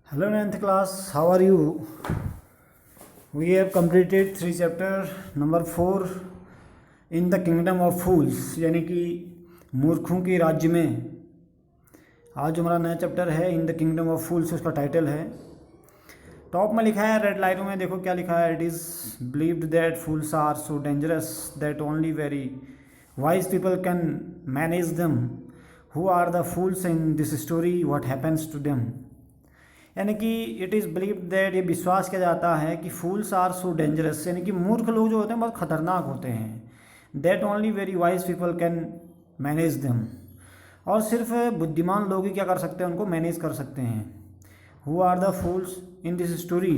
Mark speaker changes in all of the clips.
Speaker 1: Hello 9th class, how are you? We have completed 3 chapter number 4 in the kingdom of fools यानी कि मूर्खों के राज्य में। आज हमारा नया चैप्टर है इन द किंगडम ऑफ फूल्स, उसका टाइटल है। टॉप में लिखा है रेड लाइनों में, देखो क्या लिखा है। It is believed that fools are so dangerous that only very wise people can manage them. Who are the fools in this story, what happens to them. यानी कि इट इज़ बिलीव दैट, ये विश्वास किया जाता है कि फूल्स are so dangerous, यानी कि मूर्ख लोग जो होते हैं बहुत खतरनाक होते हैं। That only very wise people can manage them, और सिर्फ बुद्धिमान लोग ही क्या कर सकते हैं, उनको मैनेज कर सकते हैं। Who are the fools in this story,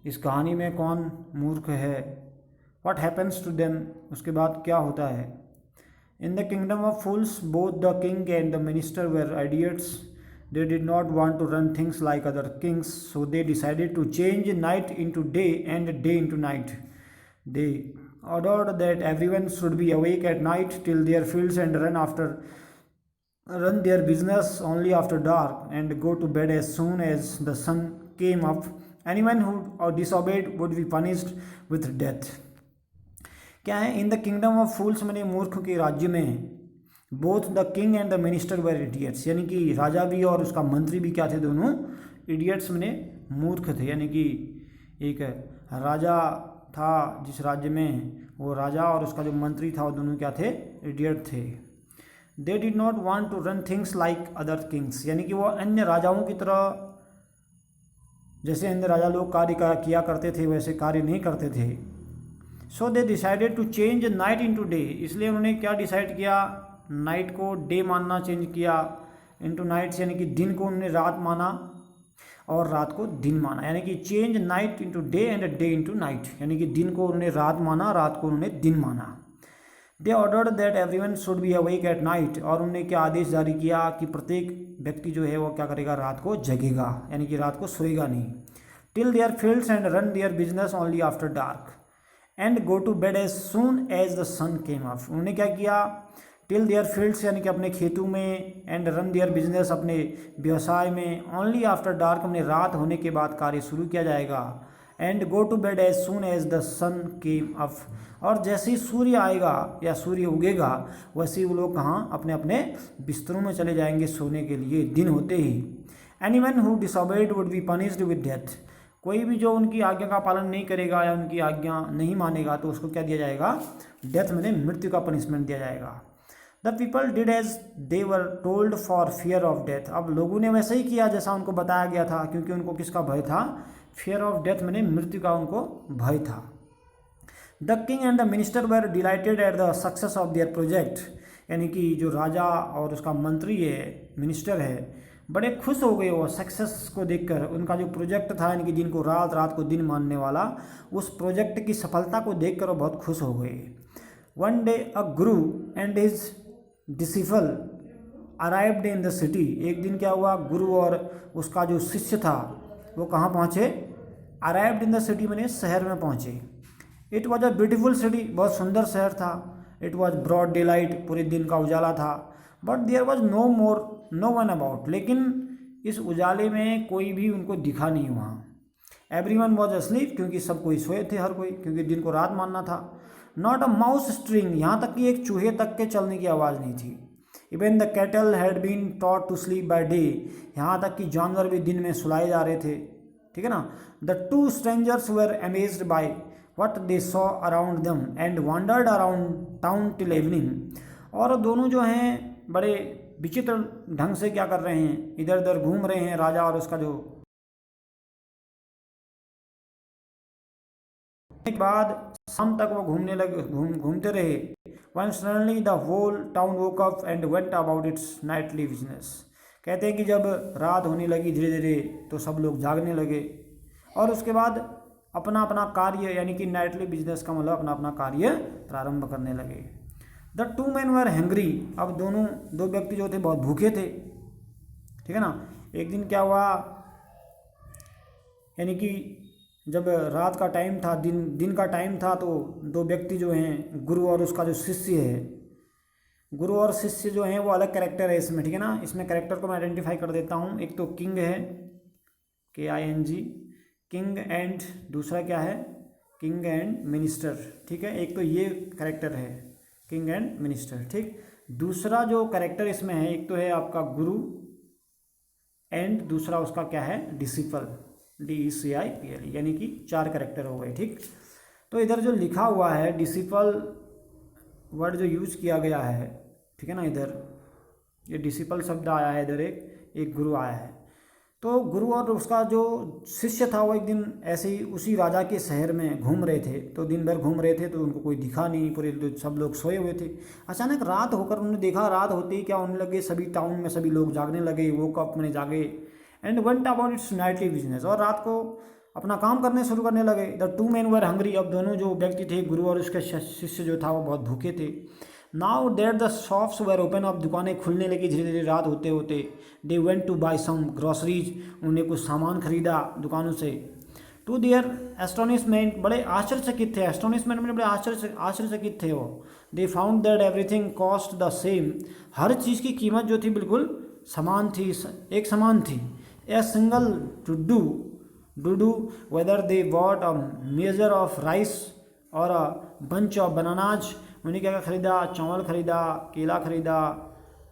Speaker 1: इस कहानी में कौन मूर्ख है। व्हाट हैपन्स टू देम, उसके बाद क्या होता है। In the kingdom of fools both the king and the minister were idiots. They did not want to run things like other kings, so they decided to change night into day and day into night. They ordered that everyone should be awake at night till their fields and run their business only after dark, and go to bed as soon as the sun came up. Anyone who disobeyed would be punished with death. क्या है, in the kingdom of फूल्स मैंने मूर्ख के राज्य में both the king and the minister were idiots, यानी कि राजा भी और उसका मंत्री भी क्या थे, दोनों इडियट्स मैंने मूर्ख थे। यानी कि एक राजा था जिस राज्य में, वो राजा और उसका जो मंत्री था वो दोनों क्या थे, इडियट थे। They did not want to run things like other kings, यानी कि वो अन्य राजाओं की तरह, जैसे अन्य राजा लोग कार्य किया करते थे वैसे कार्य नहीं करते थे। So they decided to change night into day, इसलिए उन्होंने क्या डिसाइड किया, नाइट को डे मानना चेंज किया, इनटू नाइट्स यानी कि दिन को उन्होंने रात माना और रात को दिन माना। यानी कि change night into day and day into night, यानी कि दिन को उन्होंने रात माना, रात को उन्होंने दिन माना। They ordered that everyone should be awake at night, और उन्होंने क्या आदेश जारी किया कि प्रत्येक व्यक्ति जो है वो क्या करेगा, रात को जगेगा, यानी कि रात को सोएगा नहीं। Till their fields and run their business only after dark and go to bed as soon as the sun came up. उन्होंने क्या किया, टिल देयर फील्ड्स यानी कि अपने खेतों में, एंड रन देयर बिजनेस अपने व्यवसाय में, ओनली आफ्टर डार्क अपने रात होने के बाद कार्य शुरू किया जाएगा, and go to bed as soon as the sun came up, और जैसे ही सूर्य आएगा या सूर्य उगेगा वैसे ही वो लोग कहाँ, अपने अपने बिस्तरों में चले जाएंगे सोने के लिए दिन होते ही। Anyone who disobeyed would be punished with death, कोई भी जो उनकी आज्ञा का पालन नहीं करेगा या उनकी आज्ञा नहीं मानेगा तो उसको क्या दिया जाएगा, डेथ में मृत्यु का पनिशमेंट दिया जाएगा। The people did as they were told for fear of death, अब लोगों ने वैसे ही किया जैसा उनको बताया गया था, क्योंकि उनको किसका भय था, फियर ऑफ डेथ मैंने मृत्यु का उनको भय था। The king and the minister were dilated at the success of their project, यानी कि जो राजा और उसका मंत्री है, मिनिस्टर है, बड़े खुश हो गए वो सक्सेस को देखकर। उनका जो प्रोजेक्ट था, यानी कि दिन को रात, रात को दिन मानने वाला, उस प्रोजेक्ट की सफलता को देखकर वो बहुत खुश हो गए। One day a Guru and his disciple arrived in the city, एक दिन क्या हुआ, गुरु और उसका जो शिष्य था वो कहाँ पहुँचे, अराइव्ड इन द सिटी मैंने शहर में पहुँचे। It was a beautiful city, बहुत सुंदर शहर था। It was broad daylight, पूरे दिन का उजाला था। But there was no one about, लेकिन इस उजाले में कोई भी उनको दिखा नहीं वहाँ। एवरीवन वॉज अस्लीप, क्योंकि सब कोई सोए थे, हर कोई, क्योंकि दिन को रात मानना था। नॉट अ माउस स्ट्रिंग, यहाँ तक कि एक चूहे तक के चलने की आवाज़ नहीं थी। Even the cattle had been taught to sleep by day, यहाँ तक कि जानवर भी दिन में सुलाए जा रहे थे, ठीक है ना। The two strangers were amazed by what they saw around them and wandered around town till evening, और दोनों जो हैं बड़े विचित्र ढंग से क्या कर रहे हैं, इधर उधर घूम रहे हैं, राजा और उसका जो। एक बाद शाम तक वो घूमने लगे, घूमते रहे। One suddenly the whole town woke up and went about its nightly business, कहते हैं कि जब रात होने लगी धीरे धीरे तो सब लोग जागने लगे, और उसके बाद अपना अपना कार्य, यानी कि नाइटली बिजनेस का मतलब अपना अपना कार्य प्रारंभ करने लगे। The two man were hangry, अब दो व्यक्ति जो थे बहुत भूखे थे, ठीक है ना। एक दिन क्या हुआ, यानी कि जब रात का टाइम था, दिन का टाइम था, तो दो व्यक्ति जो हैं, गुरु और उसका जो शिष्य है, गुरु और शिष्य जो हैं वो अलग कैरेक्टर है इसमें, ठीक है ना। इसमें कैरेक्टर को मैं आइडेंटिफाई कर देता हूँ। एक तो किंग है, KING, किंग एंड, दूसरा क्या है किंग एंड मिनिस्टर, ठीक है। एक तो ये करेक्टर है किंग एंड मिनिस्टर, ठीक। दूसरा जो करेक्टर इसमें है, एक तो है आपका गुरु एंड दूसरा उसका क्या है डिसिपल, DECIPL, यानी कि 4 करेक्टर हो गए, ठीक। तो इधर जो लिखा हुआ है डिसिपल वर्ड जो यूज किया गया है, ठीक है ना, इधर ये डिसिपल शब्द आया है, इधर एक गुरु आया है। तो गुरु और उसका जो शिष्य था वो एक दिन ऐसे ही उसी राजा के शहर में घूम रहे थे। तो दिन भर घूम रहे थे तो उनको कोई दिखा नहीं, पूरे सब लोग सोए हुए थे। अचानक रात होकर उन्होंने देखा, रात होते ही क्या होने लगे, सभी टाउन में सभी लोग जागने लगे, वो कप में जागे and went about its nightly business, और रात को अपना काम करने शुरू करने लगे। The two man were hungry, अब दोनों जो व्यक्ति थे गुरु और उसके शिष्य जो था वो बहुत भूखे थे। Now there the shops were open, अब दुकानें खुलने लगी धीरे धीरे रात होते होते। They went to buy some groceries, उन्हें कुछ सामान खरीदा दुकानों से। टू देयर एस्टोनिशमेंट, बड़े आश्चर्यचकित थे, एस्टोनिशमेंट में बड़े आश्चर्यचकित थे वो। They found that everything cost the same, हर चीज़ की कीमत जो थी बिल्कुल समान थी, एक समान थी। A single duddu whether they bought a measure of rice और अ बंच ऑफ बनानाज, उन्हें क्या खरीदा, चावल खरीदा, केला खरीदा,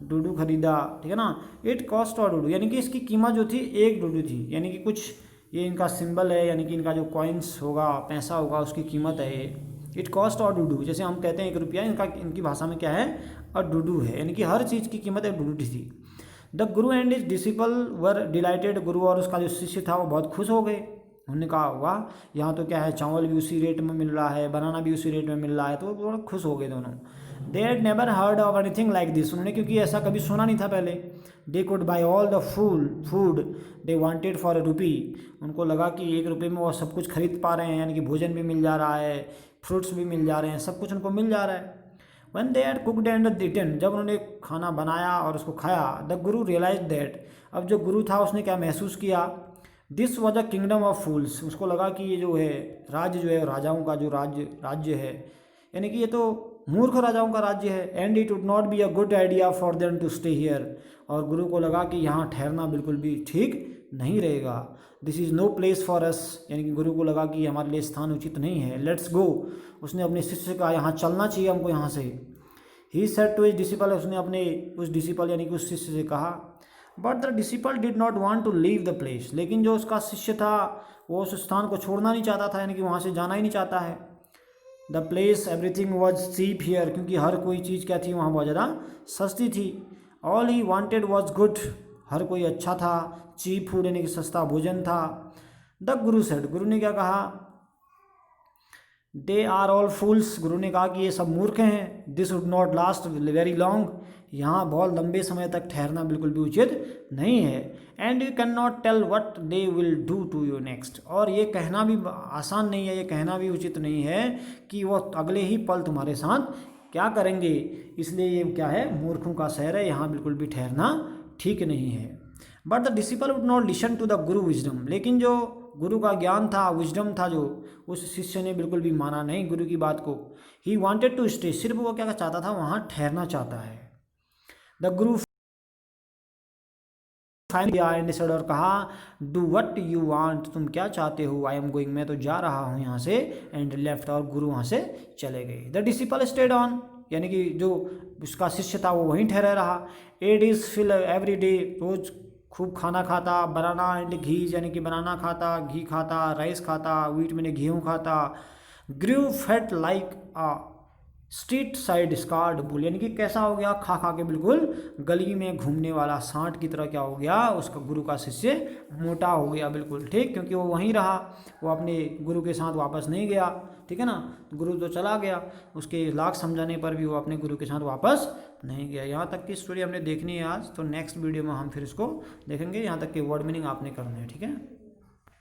Speaker 1: डुडू खरीदा, ठीक है ना। इट कॉस्ट और डुडू, यानी कि इसकी कीमत जो थी एक डुडू थी, यानी कि कुछ ये इनका सिंबल है, यानी कि इनका जो कॉइन्स होगा, पैसा होगा, उसकी कीमत है ये। इट कॉस्ट और डुडू, जैसे हम कहते हैं 1 रुपया, इनकी भाषा में क्या है, और डुडू है, यानी कि हर चीज़ की कीमत एक डुडू थी। The Guru and is disciple were dilated, गुरु और उसका जो शिष्य था वो बहुत खुश हो गए। उन्होंने कहा वाह, यहाँ तो क्या है, चावल भी उसी रेट में मिल रहा है, बनाना भी उसी रेट में मिल रहा है, तो वो खुश हो गए दोनों। They had never heard of anything like this, उन्होंने क्योंकि ऐसा कभी सुना नहीं था पहले। They could bye all the food they wanted for ₹1, उनको लगा कि 1 रुपये में वो सब कुछ खरीद पा रहे हैं, यानी कि भोजन भी मिल जा रहा है, फ्रूट्स भी मिल जा रहे हैं, सब कुछ उनको मिल जा रहा है। When they had cooked and eaten, जब उन्होंने खाना बनाया और उसको खाया, द गुरु रियलाइज दैट, अब जो गुरु था उसने क्या महसूस किया, this was a kingdom of fools, उसको लगा कि ये जो है राज्य जो है, राजाओं का जो राज्य है, यानी कि ये तो मूर्ख राजाओं का राज्य है। And it would not be a good idea for them to stay here, और गुरु को लगा कि यहाँ ठहरना बिल्कुल भी ठीक नहीं रहेगा। This is no place for us, यानी कि गुरु को लगा कि हमारे लिए स्थान उचित नहीं है। लेट्स गो, उसने अपने शिष्य से कहा यहाँ चलना चाहिए हमको यहाँ से। He said to his disciple, उसने अपने उस डिसिपल यानी कि उस शिष्य से कहा। But the disciple did not want to leave the place, लेकिन जो उसका शिष्य था वो उस स्थान को छोड़ना नहीं चाहता था, यानी कि वहाँ से जाना ही नहीं चाहता है। The place everything was cheap here, क्योंकि हर कोई चीज़ क्या थी वहाँ बहुत ज़्यादा सस्ती थी। All he wanted was good, हर कोई अच्छा था। चीप फूड यानी कि सस्ता भोजन था। द गुरु सेड, गुरु ने क्या कहा, दे आर ऑल फूल्स, गुरु ने कहा कि ये सब मूर्ख हैं। This would not last very long, यहाँ बहुत लंबे समय तक ठहरना बिल्कुल भी उचित नहीं है। And you can not tell what they will do to you next, और ये कहना भी आसान नहीं है, ये कहना भी उचित नहीं है कि वो अगले ही पल तुम्हारे साथ क्या करेंगे। इसलिए ये क्या है, मूर्खों का शहर है, यहाँ बिल्कुल भी ठहरना ठीक नहीं है। But the disciple would not listen to the guru wisdom, लेकिन जो गुरु का ज्ञान था, विजडम था, जो उस शिष्य ने बिल्कुल भी माना नहीं गुरु की बात को। ही वांटेड टू स्टे, सिर्फ वो क्या चाहता था, वहाँ ठहरना चाहता है। द गुरु फाइनली सेड, और कहा डू व्हाट यू वांट, तुम क्या चाहते हो, आई एम गोइंग, मैं तो जा रहा हूँ यहाँ से। एंड लेफ्ट, और गुरु वहाँ से चले गए। द डिसिपल स्टेड ऑन, यानी कि जो उसका शिष्य था वो वहीं ठहरा रहा। Ate his fill every day, रोज खूब खाना खाता। बनाना एंड घी, यानी कि बनाना खाता, घी खाता, राइस खाता, व्हीट मैंने गेहूँ खाता। ग्रू फैट लाइक आ स्ट्रीट साइड स्कार्ड बुल, यानी कि कैसा हो गया, खा खा के बिल्कुल गली में घूमने वाला सांड की तरह क्या हो गया, उसका गुरु का शिष्य मोटा हो गया बिल्कुल, ठीक, क्योंकि वो वहीं रहा, वो अपने गुरु के साथ वापस नहीं गया, ठीक है ना। गुरु तो चला गया, उसके लाख समझाने पर भी वो अपने गुरु के साथ वापस नहीं गया। यहाँ तक की स्टोरी हमने देखनी है आज, तो नेक्स्ट वीडियो में हम फिर इसको देखेंगे। यहाँ तक के वर्ड मीनिंग आपने करने हैं, ठीक है।